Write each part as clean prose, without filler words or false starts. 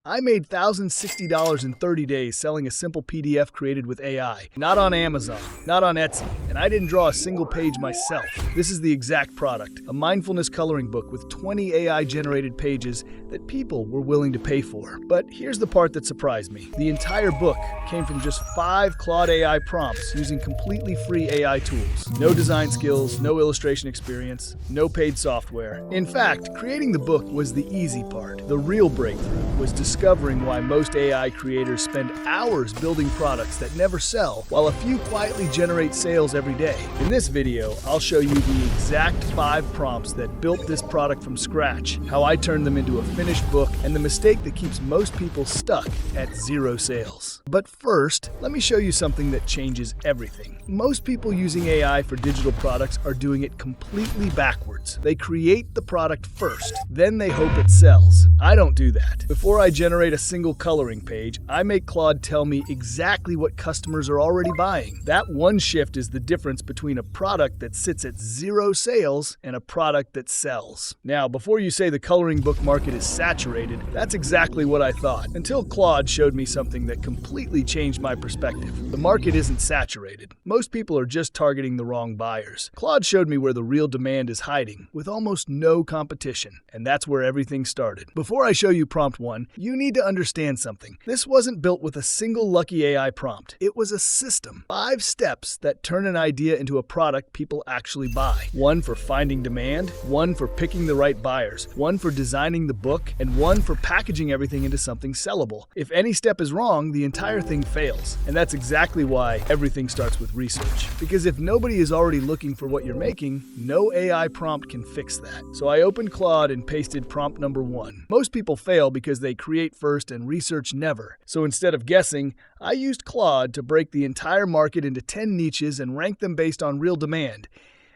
I made $1,060 in 30 days selling a simple PDF created with AI. Not on Amazon, not on Etsy, and I didn't draw a single page myself. This is the exact product, a mindfulness coloring book with 20 AI-generated pages that people were willing to pay for. But here's the part that surprised me. The entire book came from just 5 Claude AI prompts using completely free AI tools. No design skills, no illustration experience, no paid software. In fact, creating the book was the easy part. The real breakthrough was discovering why most AI creators spend hours building products that never sell, while a few quietly generate sales every day. In this video, I'll show you the exact 5 prompts that built this product from scratch, how I turned them into a finished book, and the mistake that keeps most people stuck at 0 sales. But first, let me show you something that changes everything. Most people using AI for digital products are doing it completely backwards. They create the product first, then they hope it sells. I don't do that. Before I generate a single coloring page, I make Claude tell me exactly what customers are already buying. That one shift is the difference between a product that sits at 0 sales and a product that sells. Now, before you say the coloring book market is saturated, that's exactly what I thought, until Claude showed me something that completely changed my perspective. The market isn't saturated. Most people are just targeting the wrong buyers. Claude showed me where the real demand is hiding, with almost no competition, and that's where everything started. Before I show you prompt 1, you need to understand something. This wasn't built with a single lucky AI prompt. It was a system. 5 steps that turn an idea into a product people actually buy. 1 for finding demand, 1 for picking the right buyers, 1 for designing the book, and 1 for packaging everything into something sellable. If any step is wrong, the entire thing fails. And that's exactly why everything starts with research. Because if nobody is already looking for what you're making, no AI prompt can fix that. So I opened Claude and pasted prompt number 1. Most people fail because they create first and research never. So instead of guessing, I used Claude to break the entire market into 10 niches and rank them based on real demand.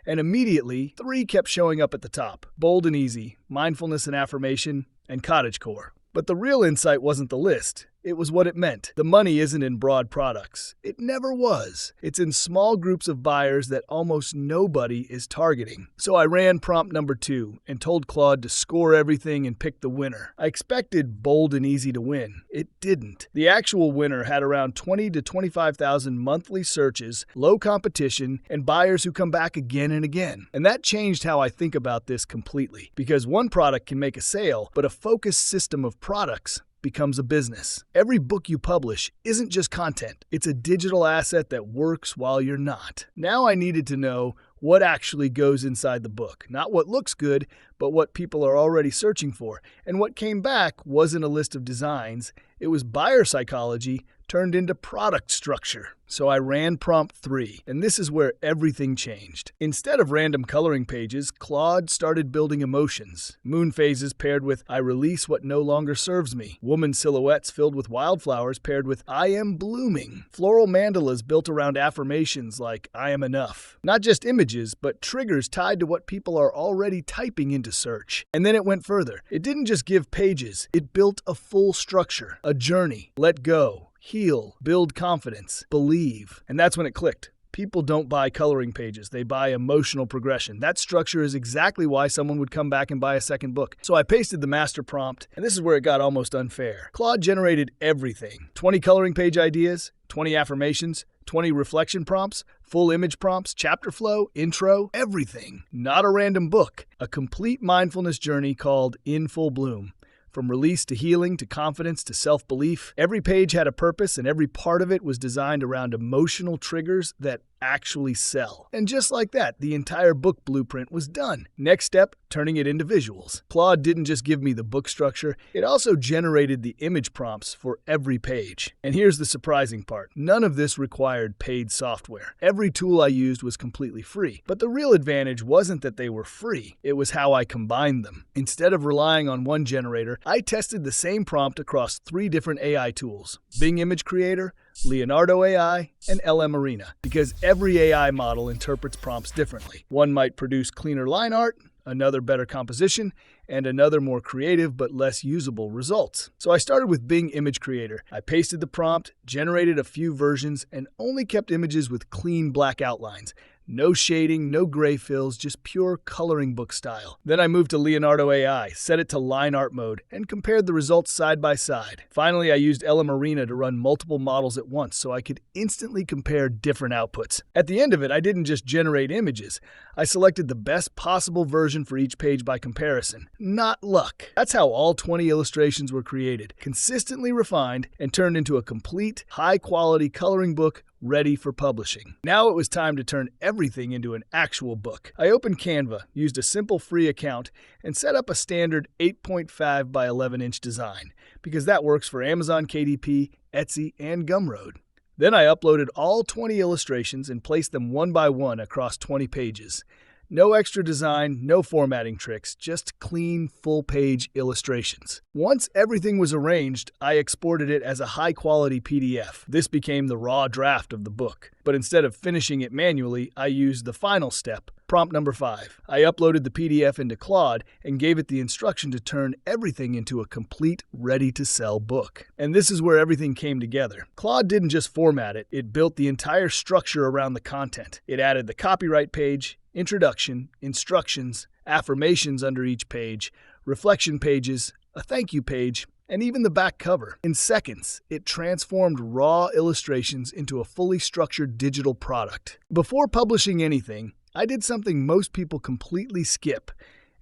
And immediately, 3 kept showing up at the top: bold and easy, mindfulness and affirmation, and cottagecore. But the real insight wasn't the list. It was what it meant. The money isn't in broad products. It never was. It's in small groups of buyers that almost nobody is targeting. So I ran prompt number 2 and told Claude to score everything and pick the winner. I expected bold and easy to win. It didn't. The actual winner had around 20 to 25,000 monthly searches, low competition, and buyers who come back again and again. And that changed how I think about this completely. Because one product can make a sale, but a focused system of products becomes a business. Every book you publish isn't just content. It's a digital asset that works while you're not. Now I needed to know what actually goes inside the book. Not what looks good, but what people are already searching for. And what came back wasn't a list of designs. It was buyer psychology turned into product structure. So I ran prompt 3, and this is where everything changed. Instead of random coloring pages, Claude started building emotions. Moon phases paired with "I release what no longer serves me." Woman silhouettes filled with wildflowers paired with "I am blooming." Floral mandalas built around affirmations like "I am enough." Not just images, but triggers tied to what people are already typing into search. And then it went further. It didn't just give pages. It built a full structure, a journey. Let go, heal, build confidence, believe. And that's when it clicked. People don't buy coloring pages, they buy emotional progression. That structure is exactly why someone would come back and buy a second book. So I pasted the master prompt, and this is where it got almost unfair. Claude generated everything. 20 coloring page ideas, 20 affirmations, 20 reflection prompts, full image prompts, chapter flow, intro, everything. Not a random book. A complete mindfulness journey called In Full Bloom. From release to healing to confidence to self-belief, every page had a purpose and every part of it was designed around emotional triggers that actually sell. And just like that, the entire book blueprint was done. Next step, turning it into visuals. Claude didn't just give me the book structure, it also generated the image prompts for every page. And here's the surprising part. None of this required paid software. Every tool I used was completely free. But the real advantage wasn't that they were free, it was how I combined them. Instead of relying on one generator, I tested the same prompt across 3 different AI tools: Bing Image Creator, Leonardo AI, and LM Arena, because every AI model interprets prompts differently. One might produce cleaner line art, another better composition, and another more creative but less usable results. So I started with Bing Image Creator. I pasted the prompt, generated a few versions, and only kept images with clean black outlines. No shading, no gray fills, just pure coloring book style. Then I moved to Leonardo AI, set it to line art mode, and compared the results side by side. Finally, I used Marina to run multiple models at once so I could instantly compare different outputs. At the end of it, I didn't just generate images. I selected the best possible version for each page by comparison. Not luck. That's how all 20 illustrations were created, consistently refined, and turned into a complete, high-quality coloring book ready for publishing. Now it was time to turn everything into an actual book. I opened Canva, used a simple free account, and set up a standard 8.5 by 11-inch design, because that works for Amazon KDP, Etsy, and Gumroad. Then I uploaded all 20 illustrations and placed them one by one across 20 pages. No extra design, no formatting tricks, just clean, full-page illustrations. Once everything was arranged, I exported it as a high-quality PDF. This became the raw draft of the book. But instead of finishing it manually, I used the final step, prompt number 5. I uploaded the PDF into Claude and gave it the instruction to turn everything into a complete, ready-to-sell book. And this is where everything came together. Claude didn't just format it, it built the entire structure around the content. It added the copyright page, introduction, instructions, affirmations under each page, reflection pages, a thank you page, and even the back cover. In seconds, it transformed raw illustrations into a fully structured digital product. Before publishing anything, I did something most people completely skip,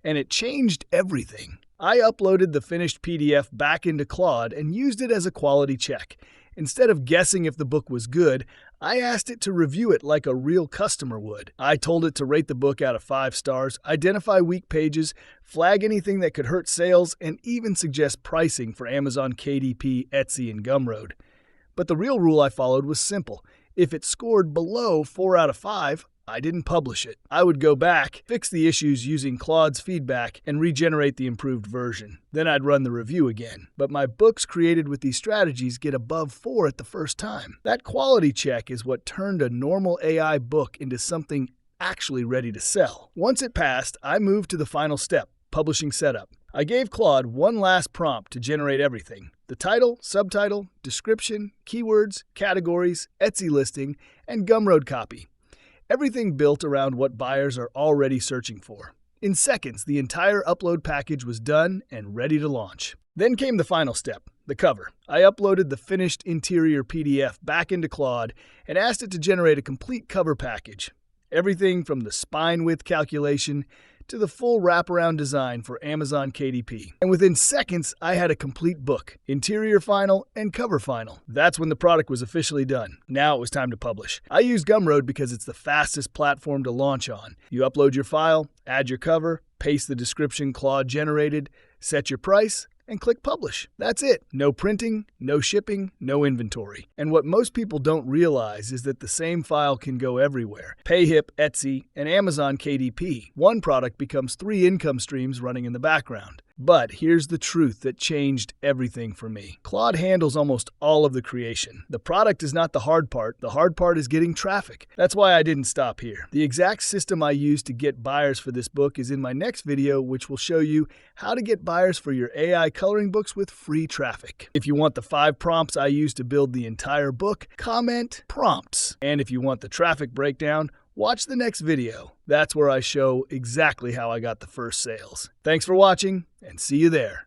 and it changed everything. I uploaded the finished PDF back into Claude and used it as a quality check. Instead of guessing if the book was good, I asked it to review it like a real customer would. I told it to rate the book out of 5 stars, identify weak pages, flag anything that could hurt sales, and even suggest pricing for Amazon KDP, Etsy, and Gumroad. But the real rule I followed was simple. If it scored below 4 out of 5, I didn't publish it. I would go back, fix the issues using Claude's feedback, and regenerate the improved version. Then I'd run the review again. But my books created with these strategies get above 4 at the first time. That quality check is what turned a normal AI book into something actually ready to sell. Once it passed, I moved to the final step, publishing setup. I gave Claude one last prompt to generate everything: the title, subtitle, description, keywords, categories, Etsy listing, and Gumroad copy. Everything built around what buyers are already searching for. In seconds, the entire upload package was done and ready to launch. Then came the final step, the cover. I uploaded the finished interior PDF back into Claude and asked it to generate a complete cover package. Everything from the spine width calculation to the full wraparound design for Amazon KDP. And within seconds, I had a complete book, interior final and cover final. That's when the product was officially done. Now it was time to publish. I used Gumroad because it's the fastest platform to launch on. You upload your file, add your cover, paste the description Claude generated, set your price, and click publish. That's it. No printing, no shipping, no inventory. And what most people don't realize is that the same file can go everywhere. PayHip, Etsy, and Amazon KDP. One product becomes 3 income streams running in the background. But here's the truth that changed everything for me. Claude handles almost all of the creation. The product is not the hard part is getting traffic. That's why I didn't stop here. The exact system I used to get buyers for this book is in my next video, which will show you how to get buyers for your AI coloring books with free traffic. If you want the 5 prompts I used to build the entire book, comment prompts. And if you want the traffic breakdown, watch the next video. That's where I show exactly how I got the first sales. Thanks for watching, and see you there.